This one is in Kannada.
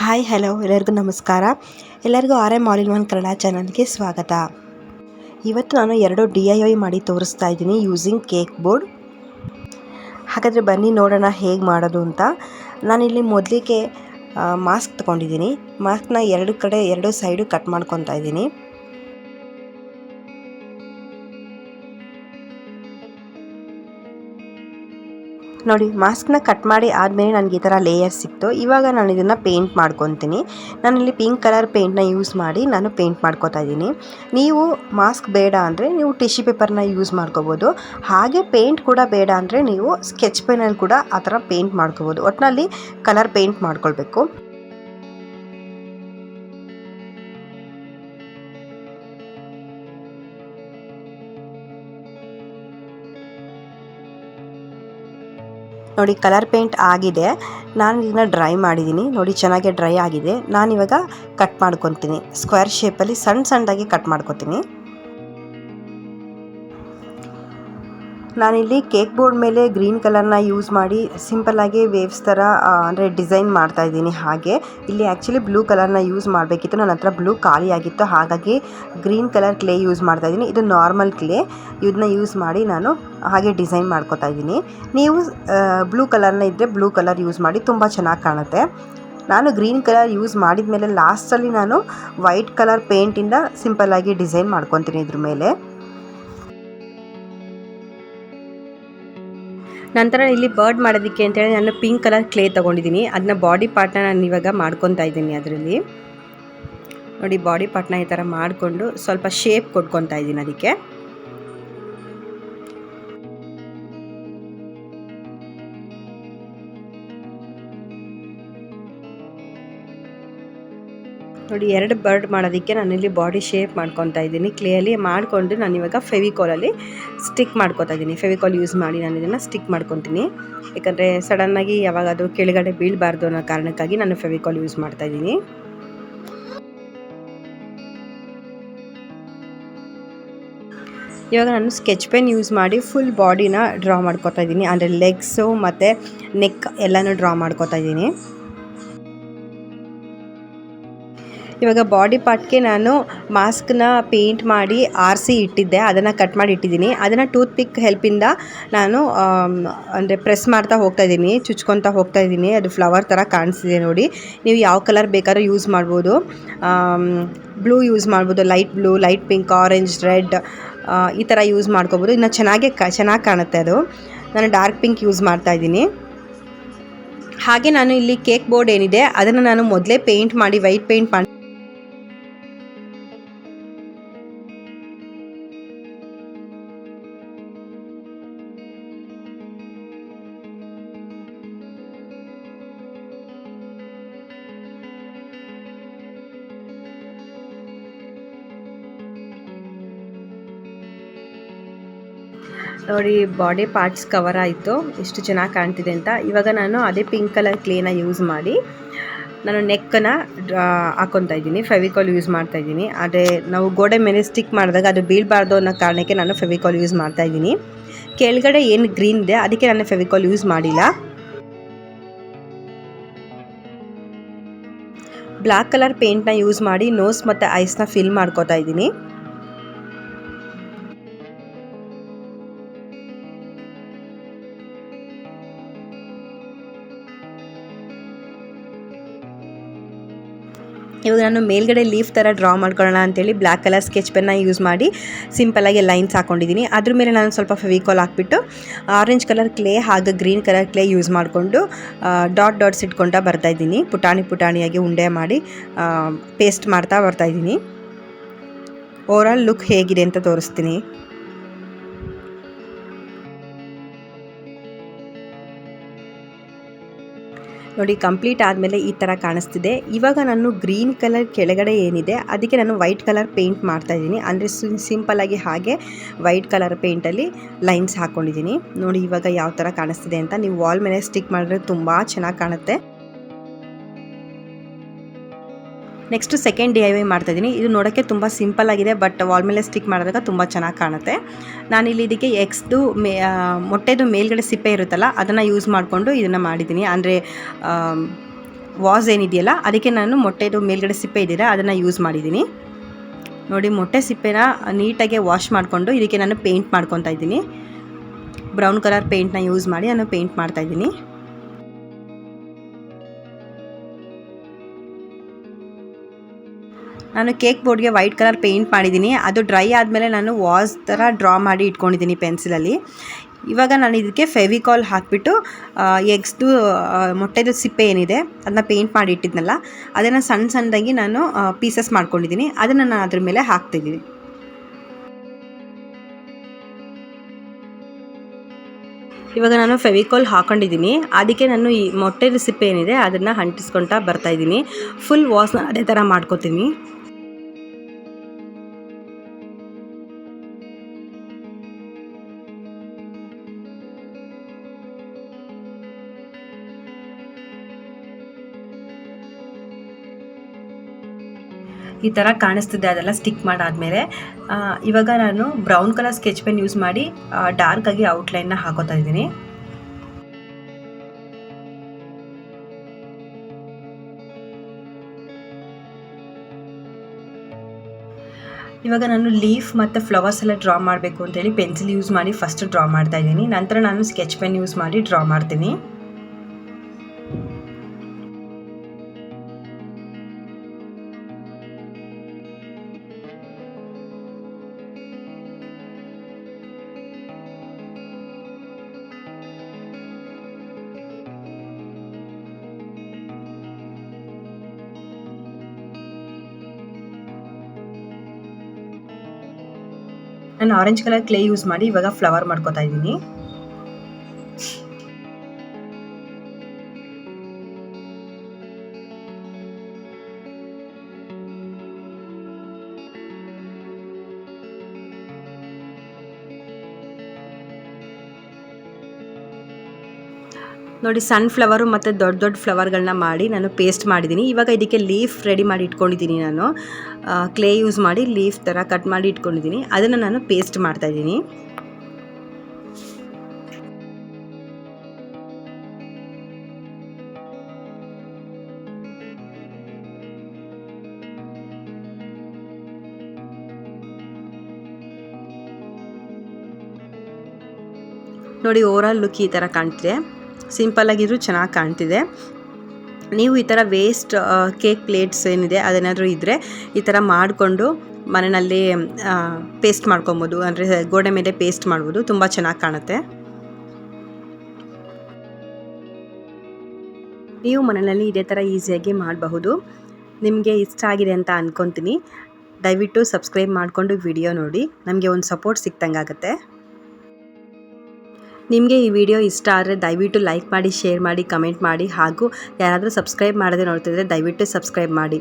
ಹಾಯ್ ಹಲೋ ಎಲ್ಲರಿಗೂ ನಮಸ್ಕಾರ. ಎಲ್ಲರಿಗೂ RM all in one Kannada ಚಾನಲ್ಗೆ ಸ್ವಾಗತ. ಇವತ್ತು ನಾನು 2 DIY ಮಾಡಿ ತೋರಿಸ್ತಾ ಇದ್ದೀನಿ ಯೂಸಿಂಗ್ ಕೇಕ್ ಬೋರ್ಡ್. ಹಾಗಾದರೆ ಬನ್ನಿ ನೋಡೋಣ ಹೇಗೆ ಮಾಡೋದು ಅಂತ. ನಾನಿಲ್ಲಿ ಮೊದಲಿಗೆ ಮಾಸ್ಕ್ ತೊಗೊಂಡಿದ್ದೀನಿ. ಮಾಸ್ಕ್ನ ಎರಡು ಸೈಡು ಕಟ್ ಮಾಡ್ಕೊತಾ ಇದ್ದೀನಿ. ನೋಡಿ, ಮಾಸ್ಕ್ನ ಕಟ್ ಮಾಡಿ ಆದಮೇಲೆ ನನಗೆ ಈ ಥರ ಲೇಯರ್ ಸಿಕ್ತು. ಇವಾಗ ನಾನು ಇದನ್ನು ಪೇಂಟ್ ಮಾಡ್ಕೊತೀನಿ. ನಾನಿಲ್ಲಿ ಪಿಂಕ್ ಕಲರ್ ಪೇಂಟ್ನ ಯೂಸ್ ಮಾಡಿ ನಾನು ಪೇಂಟ್ ಮಾಡ್ಕೊತಾ ಇದ್ದೀನಿ. ನೀವು ಮಾಸ್ಕ್ ಬೇಡ ಅಂದರೆ ನೀವು ಟಿಶ್ಯೂ ಪೇಪರ್ನ ಯೂಸ್ ಮಾಡ್ಕೋಬೋದು. ಹಾಗೆ ಪೇಂಟ್ ಕೂಡ ಬೇಡ ಅಂದರೆ ನೀವು ಸ್ಕೆಚ್ ಪೆನಲ್ಲಿ ಕೂಡ ಆ ಥರ ಪೇಂಟ್ ಮಾಡ್ಕೋಬೋದು. ಒಟ್ಟಿನಲ್ಲಿ ಕಲರ್ ಪೇಂಟ್ ಮಾಡ್ಕೊಳ್ಬೇಕು. ನೋಡಿ, ಕಲರ್ ಪೇಂಟ್ ಆಗಿದೆ. ನಾನು ಇದನ್ನ ಡ್ರೈ ಮಾಡಿದ್ದೀನಿ. ನೋಡಿ, ಚೆನ್ನಾಗಿ ಡ್ರೈ ಆಗಿದೆ. ನಾನಿವಾಗ ಕಟ್ ಮಾಡ್ಕೊತೀನಿ. ಸ್ಕ್ವೇರ್ ಶೇಪಲ್ಲಿ ಸಣ್ಣದಾಗಿ ಕಟ್ ಮಾಡ್ಕೊತೀನಿ. ನಾನಿಲ್ಲಿ ಕೇಕ್ ಬೋರ್ಡ್ ಮೇಲೆ ಗ್ರೀನ್ ಕಲರ್ನ ಯೂಸ್ ಮಾಡಿ ಸಿಂಪಲ್ಲಾಗಿ ವೇವ್ಸ್ ಥರ ಅಂದರೆ ಡಿಸೈನ್ ಮಾಡ್ತಾಯಿದ್ದೀನಿ. ಹಾಗೆ ಇಲ್ಲಿ ಆ್ಯಕ್ಚುಲಿ ಬ್ಲೂ ಕಲರ್ನ ಯೂಸ್ ಮಾಡಬೇಕಿತ್ತು. ನನ್ನ ಹತ್ರ ಬ್ಲೂ ಖಾಲಿ ಆಗಿತ್ತು, ಹಾಗಾಗಿ ಗ್ರೀನ್ ಕಲರ್ ಕ್ಲೇ ಯೂಸ್ ಮಾಡ್ತಾಯಿದ್ದೀನಿ. ಇದು ನಾರ್ಮಲ್ ಕ್ಲೇ. ಇದನ್ನ ಯೂಸ್ ಮಾಡಿ ನಾನು ಹಾಗೆ ಡಿಸೈನ್ ಮಾಡ್ಕೊತಾ ಇದ್ದೀನಿ. ನೀವು ಬ್ಲೂ ಕಲರ್ನ ಇದ್ದರೆ ಬ್ಲೂ ಕಲರ್ ಯೂಸ್ ಮಾಡಿ, ತುಂಬ ಚೆನ್ನಾಗಿ ಕಾಣುತ್ತೆ. ನಾನು ಗ್ರೀನ್ ಕಲರ್ ಯೂಸ್ ಮಾಡಿದ ಮೇಲೆ ಲಾಸ್ಟಲ್ಲಿ ನಾನು ವೈಟ್ ಕಲರ್ ಪೇಂಟಿಂದ ಸಿಂಪಲ್ಲಾಗಿ ಡಿಸೈನ್ ಮಾಡ್ಕೊತೀನಿ ಇದ್ರ ಮೇಲೆ. ನಂತರ ಇಲ್ಲಿ ಬರ್ಡ್ ಮಾಡೋದಕ್ಕೆ ಅಂತೇಳಿ ನಾನು ಪಿಂಕ್ ಕಲರ್ ಕ್ಲೇ ತೊಗೊಂಡಿದ್ದೀನಿ. ಅದನ್ನ ಬಾಡಿ ಪಾರ್ಟ್ನ ನಾನು ಇವಾಗ ಮಾಡ್ಕೊತಾ ಇದ್ದೀನಿ. ಅದರಲ್ಲಿ ನೋಡಿ, ಬಾಡಿ ಪಾರ್ಟ್ನ ಈ ಥರ ಮಾಡಿಕೊಂಡು ಸ್ವಲ್ಪ ಶೇಪ್ ಕೊಟ್ಕೊತಾ ಇದ್ದೀನಿ ಅದಕ್ಕೆ. ನೋಡಿ, 2 ಬರ್ಡ್ ಮಾಡೋದಕ್ಕೆ ನಾನಿಲ್ಲಿ ಬಾಡಿ ಶೇಪ್ ಮಾಡ್ಕೊತಾ ಇದ್ದೀನಿ. ಕ್ಲೇಯಲ್ಲಿ ಮಾಡಿಕೊಂಡು ನಾನು ಇವಾಗ ಫೆವಿಕಾಲಲ್ಲಿ ಸ್ಟಿಕ್ ಮಾಡ್ಕೊತಾ ಇದ್ದೀನಿ. ಫೆವಿಕಾಲ್ ಯೂಸ್ ಮಾಡಿ ನಾನು ಇದನ್ನು ಸ್ಟಿಕ್ ಮಾಡ್ಕೊತೀನಿ. ಯಾಕಂದರೆ ಸಡನ್ನಾಗಿ ಯಾವಾಗಾದರೂ ಕೆಳಗಡೆ ಬೀಳಬಾರ್ದು ಅನ್ನೋ ಕಾರಣಕ್ಕಾಗಿ ನಾನು ಫೆವಿಕಾಲ್ ಯೂಸ್ ಮಾಡ್ತಾ ಇದ್ದೀನಿ. ಇವಾಗ ನಾನು ಸ್ಕೆಚ್ ಪೆನ್ ಯೂಸ್ ಮಾಡಿ ಫುಲ್ ಬಾಡಿನ ಡ್ರಾ ಮಾಡ್ಕೊತಾ ಇದ್ದೀನಿ. ಅಂದರೆ ಲೆಗ್ಸು ಮತ್ತು ನೆಕ್ ಎಲ್ಲನೂ ಡ್ರಾ ಮಾಡ್ಕೊತಾ ಇದ್ದೀನಿ. ಇವಾಗ ಬಾಡಿ ಪಾರ್ಟ್ಗೆ ನಾನು ಮಾಸ್ಕ್ನ ಪೇಂಟ್ ಮಾಡಿ ಆರಿಸಿ ಇಟ್ಟಿದ್ದೆ, ಅದನ್ನು ಕಟ್ ಮಾಡಿ ಇಟ್ಟಿದ್ದೀನಿ. ಅದನ್ನು ಟೂತ್ ಪಿಕ್ ಹೆಲ್ಪಿಂದ ನಾನು ಅಂದರೆ ಪ್ರೆಸ್ ಮಾಡ್ತಾ ಹೋಗ್ತಾ ಇದ್ದೀನಿ, ಚುಚ್ಕೊತಾ ಹೋಗ್ತಾ ಇದ್ದೀನಿ. ಅದು ಫ್ಲವರ್ ಥರ ಕಾಣಿಸ್ತಿದೆ ನೋಡಿ. ನೀವು ಯಾವ ಕಲರ್ ಬೇಕಾದ್ರೂ ಯೂಸ್ ಮಾಡ್ಬೋದು. ಬ್ಲೂ ಯೂಸ್ ಮಾಡ್ಬೋದು, light blue, light pink, orange, red ಈ ಥರ ಯೂಸ್ ಮಾಡ್ಕೋಬೋದು. ಇನ್ನು ಚೆನ್ನಾಗಿ ಕಾಣುತ್ತೆ ಅದು. ನಾನು ಡಾರ್ಕ್ ಪಿಂಕ್ ಯೂಸ್ ಮಾಡ್ತಾ ಇದ್ದೀನಿ. ಹಾಗೆ ನಾನು ಇಲ್ಲಿ ಕೇಕ್ ಬೋರ್ಡ್ ಏನಿದೆ ಅದನ್ನು ನಾನು ಮೊದಲೇ ಪೇಂಟ್ ಮಾಡಿ ವೈಟ್ ಪೇಂಟ್ ಮಾಡಿ ನೋಡಿ, ಬಾಡಿ ಪಾರ್ಟ್ಸ್ ಕವರ್ ಆಯಿತು. ಎಷ್ಟು ಚೆನ್ನಾಗಿ ಕಾಣ್ತಿದೆ ಅಂತ. ಇವಾಗ ನಾನು ಅದೇ ಪಿಂಕ್ ಕಲರ್ ಕ್ಲೇನ ಯೂಸ್ ಮಾಡಿ ನಾನು ನೆಕ್ಕನ್ನು ಹಾಕ್ಕೊತಾ ಇದ್ದೀನಿ. ಫೆವಿಕಾಲ್ ಯೂಸ್ ಮಾಡ್ತಾ ಇದ್ದೀನಿ. ಅದೇ ನಾವು ಗೋಡೆ ಮೇಲೆ ಸ್ಟಿಕ್ ಮಾಡಿದಾಗ ಅದು ಬೀಳಬಾರ್ದು ಅನ್ನೋ ಕಾರಣಕ್ಕೆ ನಾನು ಫೆವಿಕಾಲ್ ಯೂಸ್ ಮಾಡ್ತಾ ಇದ್ದೀನಿ. ಕೆಳಗಡೆ ಏನು ಗ್ರೀನ್ ಇದೆ ಅದಕ್ಕೆ ನಾನು ಫೆವಿಕಾಲ್ ಯೂಸ್ ಮಾಡಿಲ್ಲ. ಬ್ಲ್ಯಾಕ್ ಕಲರ್ ಪೇಂಟ್ನ ಯೂಸ್ ಮಾಡಿ ನೋಸ್ ಮತ್ತು ಐಸ್ನ ಫಿಲ್ ಮಾಡ್ಕೊತಾ ಇದ್ದೀನಿ. ಇವಾಗ ನಾನು ಮೇಲ್ಗಡೆ ಲೀಫ್ ಥರ ಡ್ರಾ ಮಾಡ್ಕೊಳ್ಳೋಣ ಅಂತೇಳಿ ಬ್ಲ್ಯಾಕ್ ಕಲರ್ ಸ್ಕೆಚ್ ಪೆನ್ನ ಯೂಸ್ ಮಾಡಿ ಸಿಂಪಲಾಗಿ ಲೈನ್ಸ್ ಹಾಕ್ಕೊಂಡಿದ್ದೀನಿ. ಅದ್ರ ಮೇಲೆ ನಾನು ಸ್ವಲ್ಪ ಫೆವಿಕಾಲ್ ಹಾಕ್ಬಿಟ್ಟು ಆರೆಂಜ್ ಕಲರ್ ಕ್ಲೇ ಹಾಗೂ ಗ್ರೀನ್ ಕಲರ್ ಕ್ಲೇ ಯೂಸ್ ಮಾಡಿಕೊಂಡು ಡಾಟ್ಸ್ ಇಟ್ಕೊಳ್ತಾ ಬರ್ತಾಯಿದ್ದೀನಿ. ಪುಟಾಣಿಯಾಗಿ ಉಂಡೆ ಮಾಡಿ ಪೇಸ್ಟ್ ಮಾಡ್ತಾ ಬರ್ತಾಯಿದ್ದೀನಿ. ಓವರಾಲ್ ಲುಕ್ ಹೇಗಿದೆ ಅಂತ ತೋರಿಸ್ತೀನಿ. ನೋಡಿ, ಕಂಪ್ಲೀಟ್ ಆದಮೇಲೆ ಈ ಥರ ಕಾಣಿಸ್ತಿದೆ. ಇವಾಗ ನಾನು ಗ್ರೀನ್ ಕಲರ್ ಕೆಳಗಡೆ ಏನಿದೆ ಅದಕ್ಕೆ ನಾನು ವೈಟ್ ಕಲರ್ ಪೇಂಟ್ ಮಾಡ್ತಾಯಿದ್ದೀನಿ. ಅಂದರೆ ಸಿಂಪಲ್ಲಾಗಿ ಹಾಗೆ ವೈಟ್ ಕಲರ್ ಪೇಂಟಲ್ಲಿ ಲೈನ್ಸ್ ಹಾಕ್ಕೊಂಡಿದ್ದೀನಿ. ನೋಡಿ ಇವಾಗ ಯಾವ ಥರ ಕಾಣಿಸ್ತಿದೆ ಅಂತ. ನೀವು ವಾಲ್ ಮೇಲೆ ಸ್ಟಿಕ್ ಮಾಡಿದ್ರೆ ತುಂಬ ಚೆನ್ನಾಗಿ ಕಾಣುತ್ತೆ. ನೆಕ್ಸ್ಟ್ ಸೆಕೆಂಡ್ DIY ಮಾಡ್ತಾಯಿದ್ದೀನಿ. ಇದು ನೋಡೋಕ್ಕೆ ತುಂಬ ಸಿಂಪಲ್ ಆಗಿದೆ, ಬಟ್ ವಾಲ್ ಮೇಲೆ ಸ್ಟಿಕ್ ಮಾಡಿದಾಗ ತುಂಬ ಚೆನ್ನಾಗಿ ಕಾಣುತ್ತೆ. ನಾನಿಲ್ಲಿ ಇದಕ್ಕೆ ಎಗ್ಸ್ದು ಮೊಟ್ಟೆದು ಮೇಲ್ಗಡೆ ಸಿಪ್ಪೆ ಇರುತ್ತಲ್ಲ ಅದನ್ನು ಯೂಸ್ ಮಾಡಿಕೊಂಡು ಇದನ್ನು ಮಾಡಿದ್ದೀನಿ. ಅಂದರೆ ವಾಸ್ ಏನಿದೆಯಲ್ಲ ಅದಕ್ಕೆ ನಾನು ಮೊಟ್ಟೆದು ಮೇಲ್ಗಡೆ ಸಿಪ್ಪೆ ಇದೆಯಲ್ಲ ಅದನ್ನು ಯೂಸ್ ಮಾಡಿದ್ದೀನಿ. ನೋಡಿ, ಮೊಟ್ಟೆ ಸಿಪ್ಪೆನ ನೀಟಾಗಿ ವಾಶ್ ಮಾಡಿಕೊಂಡು ಇದಕ್ಕೆ ನಾನು ಪೇಂಟ್ ಮಾಡ್ಕೊತಾ ಇದ್ದೀನಿ. ಬ್ರೌನ್ ಕಲರ್ ಪೇಂಟ್ನ ಯೂಸ್ ಮಾಡಿ ನಾನು ಪೇಂಟ್ ಮಾಡ್ತಾಯಿದ್ದೀನಿ. ನಾನು ಕೇಕ್ ಬೋರ್ಡ್ಗೆ ವೈಟ್ ಕಲರ್ ಪೇಂಟ್ ಮಾಡಿದ್ದೀನಿ. ಅದು ಡ್ರೈ ಆದಮೇಲೆ ನಾನು ವಾಸ್ ಥರ ಡ್ರಾ ಮಾಡಿ ಇಟ್ಕೊಂಡಿದ್ದೀನಿ ಪೆನ್ಸಿಲಲ್ಲಿ. ಇವಾಗ ನಾನು ಇದಕ್ಕೆ ಫೆವಿಕಾಲ್ ಹಾಕಿಬಿಟ್ಟು ಎಗ್ಸ್ದು ಮೊಟ್ಟೆದು ಸಿಪ್ಪೆ ಏನಿದೆ ಅದನ್ನ ಪೇಂಟ್ ಮಾಡಿ ಇಟ್ಟಿದ್ನಲ್ಲ ಅದನ್ನು ಸಣ್ಣದಾಗಿ ನಾನು ಪೀಸಸ್ ಮಾಡ್ಕೊಂಡಿದ್ದೀನಿ. ಅದನ್ನು ನಾನು ಅದ್ರ ಮೇಲೆ ಹಾಕ್ತಿದ್ದೀನಿ. ಇವಾಗ ನಾನು ಫೆವಿಕಾಲ್ ಹಾಕೊಂಡಿದ್ದೀನಿ. ಅದಕ್ಕೆ ನಾನು ಈ ಮೊಟ್ಟೆದು ಸಿಪ್ಪೆ ಏನಿದೆ ಅದನ್ನು ಅಂಟಿಸ್ಕೊಳ್ತಾ ಬರ್ತಾಯಿದ್ದೀನಿ. ಫುಲ್ ವಾಸ್ನ ಅದೇ ಥರ ಮಾಡ್ಕೊತೀನಿ. ಈ ಥರ ಕಾಣಿಸ್ತಿದೆ, ಅದೆಲ್ಲ ಸ್ಟಿಕ್ ಮಾಡಾದಮೇಲೆ ಇವಾಗ ನಾನು brown colour sketch pen use ಮಾಡಿ ಡಾರ್ಕಾಗಿ ಔಟ್ಲೈನ್ನ ಹಾಕೋತಾ ಇದ್ದೀನಿ. ಇವಾಗ ನಾನು ಲೀಫ್ ಮತ್ತು ಫ್ಲವರ್ಸ್ ಎಲ್ಲ ಡ್ರಾ ಮಾಡಬೇಕು ಅಂತೇಳಿ ಪೆನ್ಸಿಲ್ ಯೂಸ್ ಮಾಡಿ ಫಸ್ಟ್ ಡ್ರಾ ಮಾಡ್ತಾ ಇದ್ದೀನಿ. ನಂತರ ನಾನು ಸ್ಕೆಚ್ ಪೆನ್ ಯೂಸ್ ಮಾಡಿ ಡ್ರಾ ಮಾಡ್ತೀನಿ. ನಾನು ಆರೆಂಜ್ ಕಲರ್ ಕ್ಲೇ ಯೂಸ್ ಮಾಡಿ ಇವಾಗ ಫ್ಲವರ್ ಮಾಡ್ಕೋತಾ ಇದ್ದೀನಿ. ನೋಡಿ, ಸಣ್ಣ ಫ್ಲವರು ಮತ್ತು ದೊಡ್ಡ ದೊಡ್ಡ ಫ್ಲವರ್ಗಳನ್ನ ಮಾಡಿ ನಾನು ಪೇಸ್ಟ್ ಮಾಡಿದ್ದೀನಿ. ಇವಾಗ ಇದಕ್ಕೆ ಲೀಫ್ ರೆಡಿ ಮಾಡಿ ಇಟ್ಕೊಂಡಿದ್ದೀನಿ. ನಾನು ಕ್ಲೇ ಯೂಸ್ ಮಾಡಿ ಲೀಫ್ ಥರ ಕಟ್ ಮಾಡಿ ಇಟ್ಕೊಂಡಿದ್ದೀನಿ. ಅದನ್ನು ನಾನು ಪೇಸ್ಟ್ ಮಾಡ್ತಾಯಿದ್ದೀನಿ. ನೋಡಿ, ಓವರಾಲ್ ಲುಕ್ ಈ ಥರ ಕಾಣ್ತಿದೆ. ಸಿಂಪಲ್ ಆಗಿದ್ರು ಚೆನ್ನಾಗಿ ಕಾಣ್ತಿದೆ. ನೀವು ಈ ಥರ ವೇಸ್ಟ್ ಕೇಕ್ ಪ್ಲೇಟ್ಸ್ ಏನಿದೆ ಅದೇನಾದರೂ ಇದ್ದರೆ ಈ ಥರ ಮಾಡಿಕೊಂಡು ಮನೆಯಲ್ಲಿ ಪೇಸ್ಟ್ ಮಾಡ್ಕೊಬೋದು, ಅಂದರೆ ಗೋಡೆ ಮೇಲೆ ಪೇಸ್ಟ್ ಮಾಡ್ಬೋದು, ತುಂಬ ಚೆನ್ನಾಗಿ ಕಾಣುತ್ತೆ. ನೀವು ಮನೆಯಲ್ಲಿ ಇದೇ ಥರ ಈಸಿಯಾಗಿ ಮಾಡಬಹುದು. ನಿಮಗೆ ಇಷ್ಟ ಆಗಿದೆ ಅಂತ ಅಂದ್ಕೊತೀನಿ. ದಯವಿಟ್ಟು ಸಬ್ಸ್ಕ್ರೈಬ್ ಮಾಡಿಕೊಂಡು ವಿಡಿಯೋ ನೋಡಿ, ನಮಗೆ ಒಂದು ಸಪೋರ್ಟ್ ಸಿಕ್ತಂಗಾಗುತ್ತೆ. ನಿಮಗೆ ಈ ವಿಡಿಯೋ ಇಷ್ಟ ಆದರೆ ದಯವಿಟ್ಟು ಲೈಕ್ ಮಾಡಿ, ಶೇರ್ ಮಾಡಿ, ಕಮೆಂಟ್ ಮಾಡಿ. ಹಾಗೂ ಯಾರಾದರೂ ಸಬ್ಸ್ಕ್ರೈಬ್ ಮಾಡದೆ ನೋಡ್ತಿದ್ರೆ ದಯವಿಟ್ಟು ಸಬ್ಸ್ಕ್ರೈಬ್ ಮಾಡಿ.